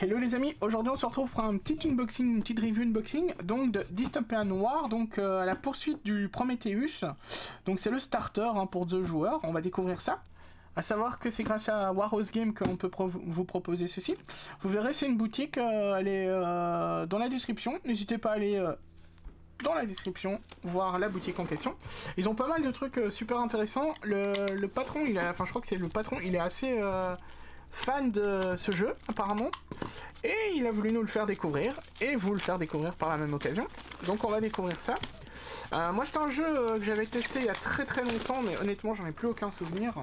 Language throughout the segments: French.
Hello les amis, aujourd'hui on se retrouve pour un petit unboxing, une petite review unboxing donc de Dystopian War, donc à la poursuite du Prometheus. Donc c'est le starter pour 2 joueurs, on va découvrir ça. À savoir que c'est grâce à Warhouse Game qu'on peut vous proposer ceci. Vous verrez, c'est une boutique, elle est dans la description, n'hésitez pas à aller dans la description voir la boutique en question. Ils ont pas mal de trucs super intéressants. Le patron, enfin je crois que c'est le patron, il est assez fan de ce jeu apparemment. Et il a voulu nous le faire découvrir, et vous le faire découvrir par la même occasion. Donc on va découvrir ça. Moi c'est un jeu que j'avais testé il y a très longtemps, mais honnêtement j'en ai plus aucun souvenir.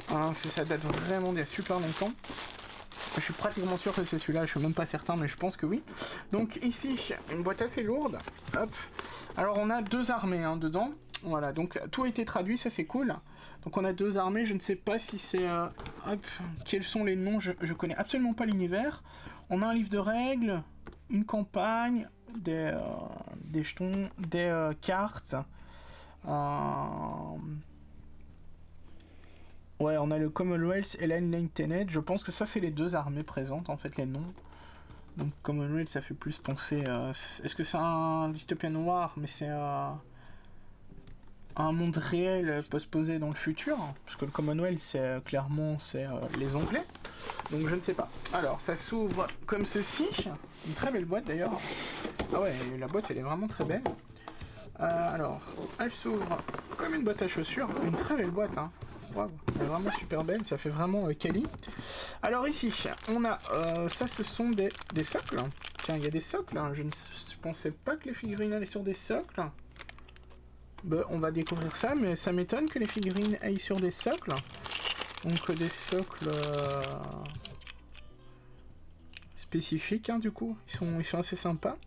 Parce que ça date vraiment d'il y a super longtemps. Je suis pratiquement sûr que c'est celui-là, je suis même pas certain, mais je pense que oui. Donc ici, une boîte assez lourde. Hop. Alors on a 2 armées dedans. Voilà, donc tout a été traduit, ça c'est cool. Donc on a 2 armées, je ne sais pas si c'est... hop, quels sont les noms, je connais absolument pas l'univers. On a un livre de règles, une campagne, des jetons, des cartes. Ouais, on a le Commonwealth et l'Enlightened. Je pense que ça c'est les 2 armées présentes, en fait, les noms. Donc Commonwealth, ça fait plus penser... Est-ce que c'est un Dystopian War, mais c'est... un monde réel posé dans le futur, parce que le Commonwealth c'est clairement les Anglais, donc je ne sais pas. Alors ça s'ouvre comme ceci, une très belle boîte d'ailleurs. Ah ouais, la boîte elle est vraiment très belle. Alors elle s'ouvre comme une boîte à chaussures, une très belle boîte Wow, elle est vraiment super belle, ça fait vraiment quali. Alors ici on a ça, ce sont des socles. Tiens, il y a des socles, je ne pensais pas que les figurines allaient sur des socles. Bah, on va découvrir ça, mais ça m'étonne que les figurines aillent sur des socles. Donc des socles spécifiques, du coup. Ils sont assez sympas.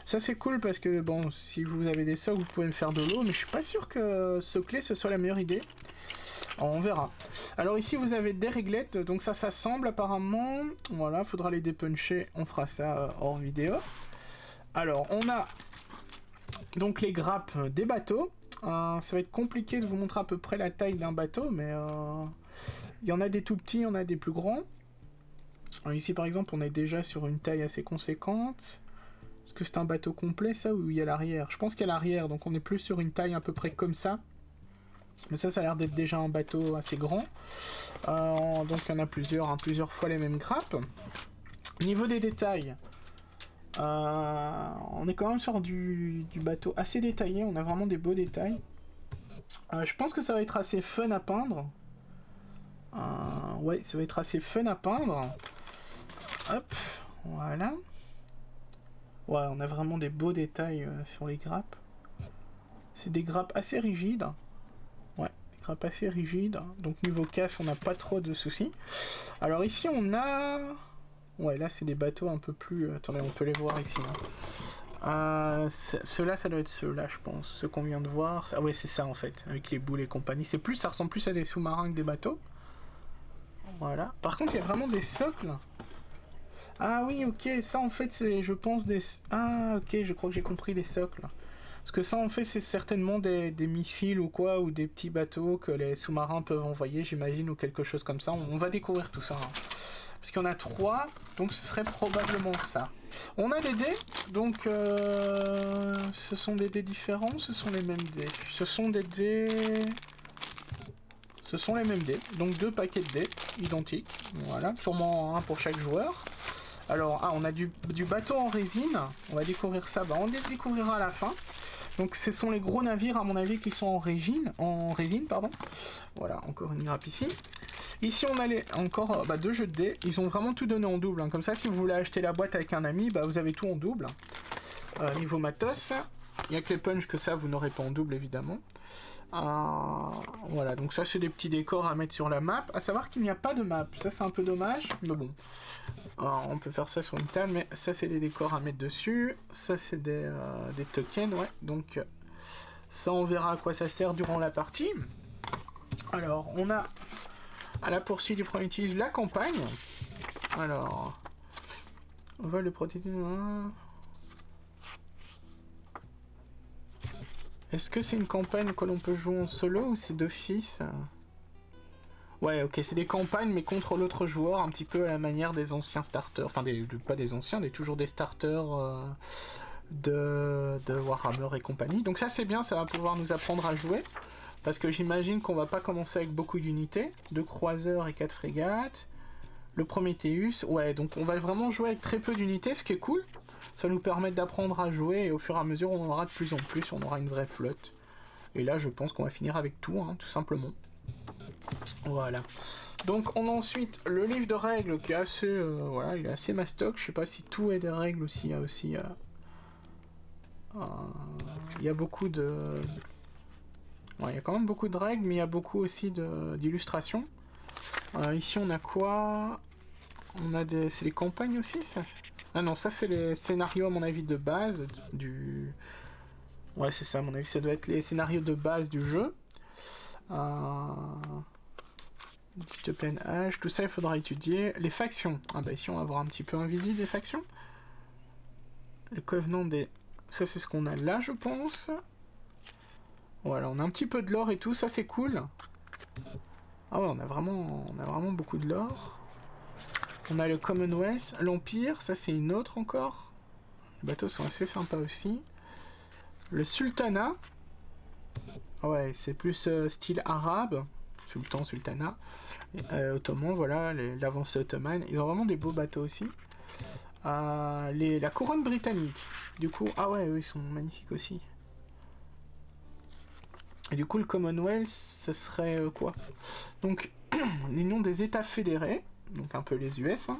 Ça c'est cool parce que, bon, si vous avez des socles, vous pouvez me faire de l'eau, mais je suis pas sûr que socler ce soit la meilleure idée. Alors, on verra. Alors ici vous avez des réglettes, donc ça s'assemble apparemment. Voilà, faudra les dépuncher, on fera ça hors vidéo. Alors, on a... donc les grappes des bateaux. Ça va être compliqué de vous montrer à peu près la taille d'un bateau, mais il y en a des tout petits, il y en a des plus grands. Alors ici par exemple on est déjà sur une taille assez conséquente. Est-ce que c'est un bateau complet ça, ou il y a l'arrière? Je pense qu'il y a l'arrière, donc on est plus sur une taille à peu près comme ça. Mais ça a l'air d'être déjà un bateau assez grand. Donc il y en a plusieurs fois les mêmes grappes. Au niveau des détails, on est quand même sur du bateau assez détaillé, on a vraiment des beaux détails. Je pense que ça va être assez fun à peindre. Ouais, ça va être assez fun à peindre. Hop, voilà. Ouais, on a vraiment des beaux détails sur les grappes. C'est des grappes assez rigides. Ouais, des grappes assez rigides. Donc niveau casse, on n'a pas trop de soucis. Alors ici, on a... ouais, là, c'est des bateaux un peu plus... attendez, on peut les voir ici. Ceux-là, ça doit être ceux-là, je pense. Ceux qu'on vient de voir. Ah ouais, c'est ça, en fait, avec les boules et compagnie. Ça ressemble plus à des sous-marins que des bateaux. Voilà. Par contre, il y a vraiment des socles. Ah oui, ok, ça, en fait, c'est, je pense, des... ah, ok, je crois que j'ai compris les socles. Parce que ça, en fait, c'est certainement des missiles ou quoi, ou des petits bateaux que les sous-marins peuvent envoyer, j'imagine, ou quelque chose comme ça. On va découvrir tout ça. Parce qu'il y en a 3, donc ce serait probablement ça. On a des dés, donc ce sont des dés différents, ce sont les mêmes dés. Ce sont des dés... ce sont les mêmes dés, donc 2 paquets de dés, identiques. Voilà, sûrement un pour chaque joueur. Alors, on a du bateau en résine, on va découvrir ça, on les découvrira à la fin. Donc ce sont les gros navires à mon avis qui sont en résine, pardon. Voilà, encore une grappe ici. Ici on a encore 2 jeux de dés, ils ont vraiment tout donné en double, comme ça si vous voulez acheter la boîte avec un ami, vous avez tout en double. Niveau matos, il n'y a que les punch que ça vous n'aurez pas en double évidemment. Voilà, donc ça c'est des petits décors à mettre sur la map, à savoir qu'il n'y a pas de map, ça c'est un peu dommage, mais bon. On peut faire ça sur une table, mais ça c'est des décors à mettre dessus, ça c'est des tokens, ouais, donc ça on verra à quoi ça sert durant la partie. Alors, on a à la poursuite du Prometheus la campagne. Alors, on va le protéger. Est-ce que c'est une campagne que l'on peut jouer en solo ou c'est d'office? Ouais, ok, c'est des campagnes, mais contre l'autre joueur, un petit peu à la manière des anciens starters. Enfin, pas des anciens, toujours des starters de Warhammer et compagnie. Donc ça, c'est bien, ça va pouvoir nous apprendre à jouer. Parce que j'imagine qu'on va pas commencer avec beaucoup d'unités. 2 croiseurs et 4 frégates. Le Prometheus, ouais, donc on va vraiment jouer avec très peu d'unités, ce qui est cool. Ça va nous permettre d'apprendre à jouer, et au fur et à mesure, on en aura de plus en plus, on aura une vraie flotte. Et là, je pense qu'on va finir avec tout, hein, tout simplement. Voilà. Donc on a ensuite le livre de règles qui est assez, voilà, il est assez mastoc. Je sais pas si tout est des règles aussi. Il y a aussi, il y a beaucoup de, ouais, il y a quand même beaucoup de règles, mais il y a beaucoup aussi d'illustrations. Ici on a quoi? On a des, c'est les campagnes aussi, ça? Ah non, ça c'est les scénarios à mon avis de base du. Ouais, c'est ça, à mon avis, ça doit être les scénarios de base du jeu. Dystopian Age, tout ça il faudra étudier. Les factions, ah bah ici on va voir un petit peu un visu des factions. Le Covenant des... Ça c'est ce qu'on a là je pense. Voilà, on a un petit peu de lore et tout, ça c'est cool. Ah ouais, on a vraiment beaucoup de lore. On a le Commonwealth, l'Empire, ça c'est une autre encore. Les bateaux sont assez sympas aussi. Le Sultanat. Ah ouais, c'est plus style arabe. Sultan, Sultanat. Ottoman, voilà, l'avancée ottomane. Ils ont vraiment des beaux bateaux aussi. La couronne britannique. Du coup, ah ouais, eux, ils sont magnifiques aussi. Et du coup, le Commonwealth, ce serait quoi? Donc, l'union des États fédérés. Donc, un peu les US. Hein.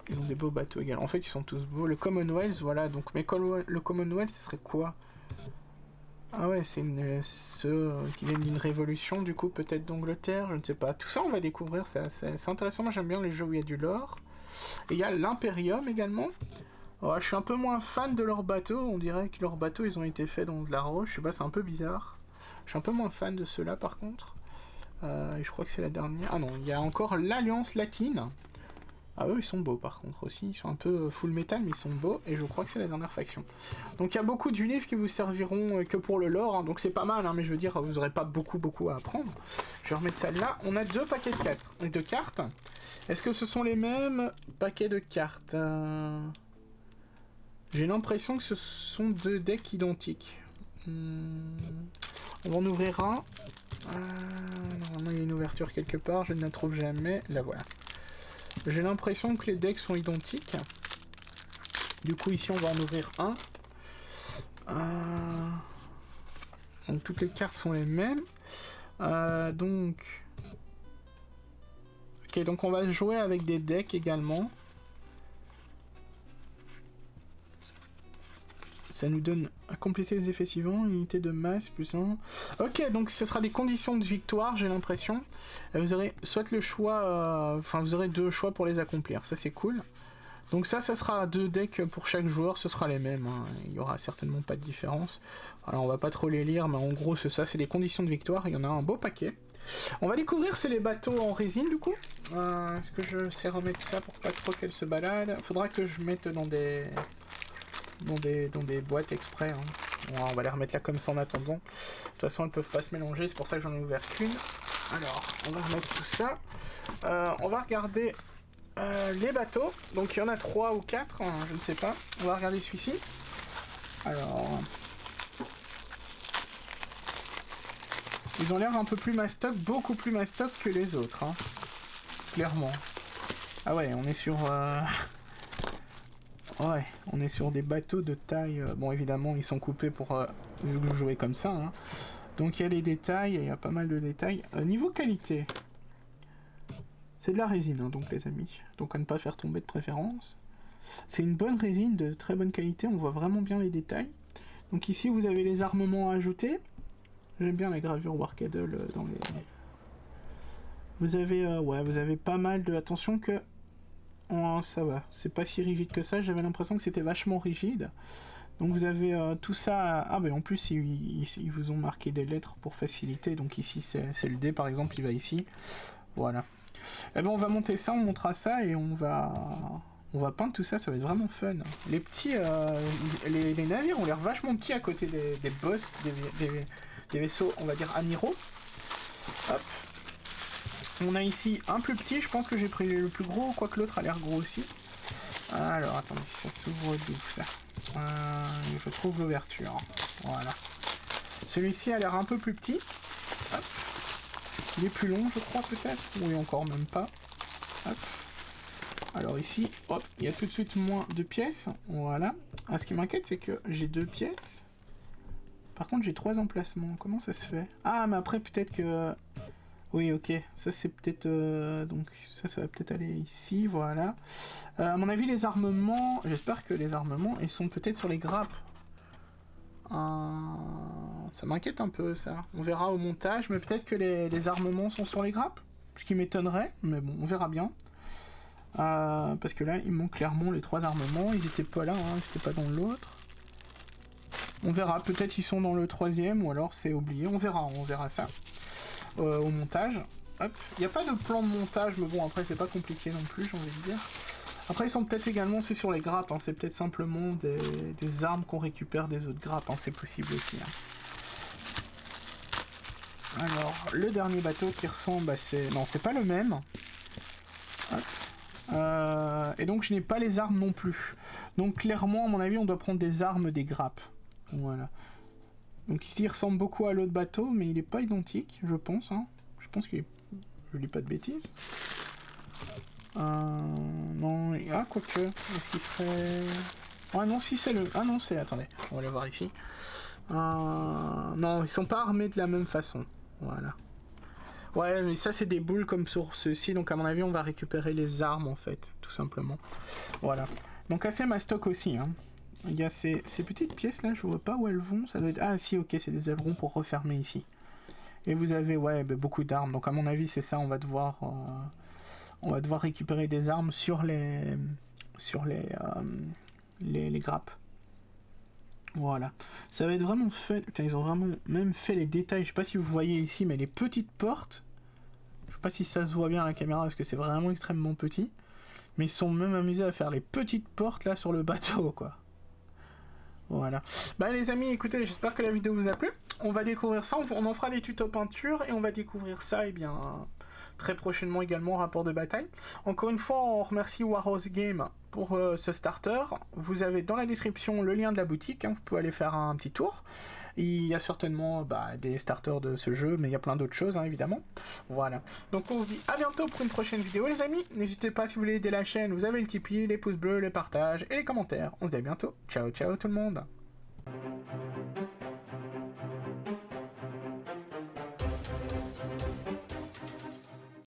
Ils ont des beaux bateaux également. En fait, ils sont tous beaux. Le Commonwealth, voilà. Donc, mais le Commonwealth, ce serait quoi? Ah ouais, c'est ceux qui viennent d'une révolution, du coup, peut-être d'Angleterre, je ne sais pas. Tout ça, on va découvrir, c'est intéressant. Moi, j'aime bien les jeux où il y a du lore. Et il y a l'Imperium également. Oh, je suis un peu moins fan de leurs bateaux. On dirait que leurs bateaux, ils ont été faits dans de la roche. Je sais pas, c'est un peu bizarre. Je suis un peu moins fan de ceux-là, par contre. Et je crois que c'est la dernière. Ah non, il y a encore l'Alliance Latine. Ah eux ils sont beaux par contre aussi, ils sont un peu full metal mais ils sont beaux et je crois que c'est la dernière faction. Donc il y a beaucoup d'unifs qui vous serviront que pour le lore, hein, donc c'est pas mal, hein, mais je veux dire vous aurez pas beaucoup à apprendre. Je vais remettre celle-là, on a 2 paquets de cartes. Est-ce que ce sont les mêmes paquets de cartes? J'ai l'impression que ce sont 2 decks identiques. On va en ouvrir un. Normalement il y a une ouverture quelque part, je ne la trouve jamais, la voilà. J'ai l'impression que les decks sont identiques. Du coup, ici, on va en ouvrir un. Donc, toutes les cartes sont les mêmes. Donc... Ok, donc on va jouer avec des decks également. Ça nous donne à compléter les effets suivants, unité de masse plus 1. Ok, donc ce sera des conditions de victoire, j'ai l'impression. Vous aurez soit le choix, vous aurez 2 choix pour les accomplir, ça c'est cool. Donc ça sera 2 decks pour chaque joueur, ce sera les mêmes, hein. Il y aura certainement pas de différence. Alors on va pas trop les lire, mais en gros c'est ça, c'est des conditions de victoire, il y en a un beau paquet. On va découvrir, c'est les bateaux en résine du coup. Est-ce que je sais remettre ça pour pas trop qu'elle se balade? Faudra que je mette dans des boîtes exprès. Hein. Bon, on va les remettre là comme ça en attendant. De toute façon, elles peuvent pas se mélanger, c'est pour ça que j'en ai ouvert qu'une. Alors, on va remettre tout ça. On va regarder les bateaux. Donc, il y en a 3 ou 4, hein, je ne sais pas. On va regarder celui-ci. Alors... Ils ont l'air un peu plus mastoc, beaucoup plus mastoc que les autres. Hein. Clairement. Ah ouais, on est sur... Ouais, on est sur des bateaux de taille... Bon, évidemment, ils sont coupés pour jouer comme ça. Hein. Donc, il y a les détails, il y a pas mal de détails. Niveau qualité, c'est de la résine, hein, donc les amis. Donc, à ne pas faire tomber de préférence. C'est une bonne résine, de très bonne qualité. On voit vraiment bien les détails. Donc, ici, vous avez les armements à ajouter. J'aime bien la gravure Warcadle dans les... Vous avez pas mal de... Attention que... Oh, ça va, c'est pas si rigide que ça, j'avais l'impression que c'était vachement rigide. Donc vous avez tout ça... Ah ben en plus ils vous ont marqué des lettres pour faciliter, donc ici c'est le D par exemple, il va ici. Voilà. Et ben on va monter ça, on montera ça et on va peindre tout ça, ça va être vraiment fun. Les petits... les navires ont l'air vachement petits à côté des boss, des vaisseaux, on va dire, amiraux. Hop. On a ici un plus petit, je pense que j'ai pris le plus gros, quoique l'autre a l'air gros aussi. Alors attendez, ça s'ouvre d'où ça? Je trouve l'ouverture. Voilà. Celui-ci a l'air un peu plus petit. Hop. Il est plus long, je crois, peut-être. Oui, encore même pas. Hop. Alors ici, hop, il y a tout de suite moins de pièces. Voilà. Ah, ce qui m'inquiète, c'est que j'ai 2 pièces. Par contre, j'ai 3 emplacements. Comment ça se fait? Ah, mais après, peut-être que... Oui, ok. Ça, c'est peut-être... Donc, ça va peut-être aller ici, voilà. À mon avis, les armements... J'espère que les armements, ils sont peut-être sur les grappes. Ça m'inquiète un peu, ça. On verra au montage, mais peut-être que les armements sont sur les grappes. Ce qui m'étonnerait, mais bon, on verra bien. Parce que là, il manque clairement les 3 armements. Ils étaient pas là, hein, ils étaient pas dans l'autre. On verra, peut-être ils sont dans le 3e, ou alors c'est oublié. On verra ça. Au montage. Hop. Il n'y a pas de plan de montage, mais bon, après, c'est pas compliqué non plus, j'ai envie de dire. Après, ils sont peut-être également ceux sur les grappes, hein. C'est peut-être simplement des armes qu'on récupère des autres grappes, hein. C'est possible aussi. Hein. Alors, le dernier bateau qui ressemble à Non, c'est pas le même. Hop. Et donc, je n'ai pas les armes non plus. Donc, clairement, à mon avis, on doit prendre des armes des grappes. Voilà. Donc ici, il ressemble beaucoup à l'autre bateau, mais il n'est pas identique, je pense. Hein. Je pense qu'il est... Je dis pas de bêtises. Non, ah, quoique, est-ce qu'il serait... Ah non, si c'est le... Ah non, c'est... Attendez, on va le voir ici. Non, ils sont pas armés de la même façon. Voilà. Ouais, mais ça, c'est des boules comme sur ceux-ci, donc à mon avis, on va récupérer les armes, en fait, tout simplement. Voilà. Donc assez mastoc aussi, hein. Il y a ces petites pièces là, je vois pas où elles vont. Ça doit être... Ah si, ok, c'est des ailerons pour refermer ici. Et vous avez, ouais, beaucoup d'armes. Donc à mon avis, c'est ça, on va devoir récupérer des armes sur les grappes. Voilà. Ça va être vraiment fait. Putain, ils ont vraiment même fait les détails. Je sais pas si vous voyez ici, mais les petites portes. Je sais pas si ça se voit bien à la caméra parce que c'est vraiment extrêmement petit. Mais ils sont même amusés à faire les petites portes là sur le bateau, quoi. Voilà. Bah les amis, écoutez, j'espère que la vidéo vous a plu. On va découvrir ça, on en fera des tutos peinture et on va découvrir ça, et bien, très prochainement également, rapport de bataille. Encore une fois, on remercie Warhouse Game pour ce starter. Vous avez dans la description le lien de la boutique, hein, vous pouvez aller faire un petit tour. Il y a certainement des starters de ce jeu, mais il y a plein d'autres choses, hein, évidemment. Voilà. Donc on se dit à bientôt pour une prochaine vidéo, les amis. N'hésitez pas, si vous voulez aider la chaîne, vous avez le Tipeee, les pouces bleus, les partages et les commentaires. On se dit à bientôt. Ciao, ciao tout le monde.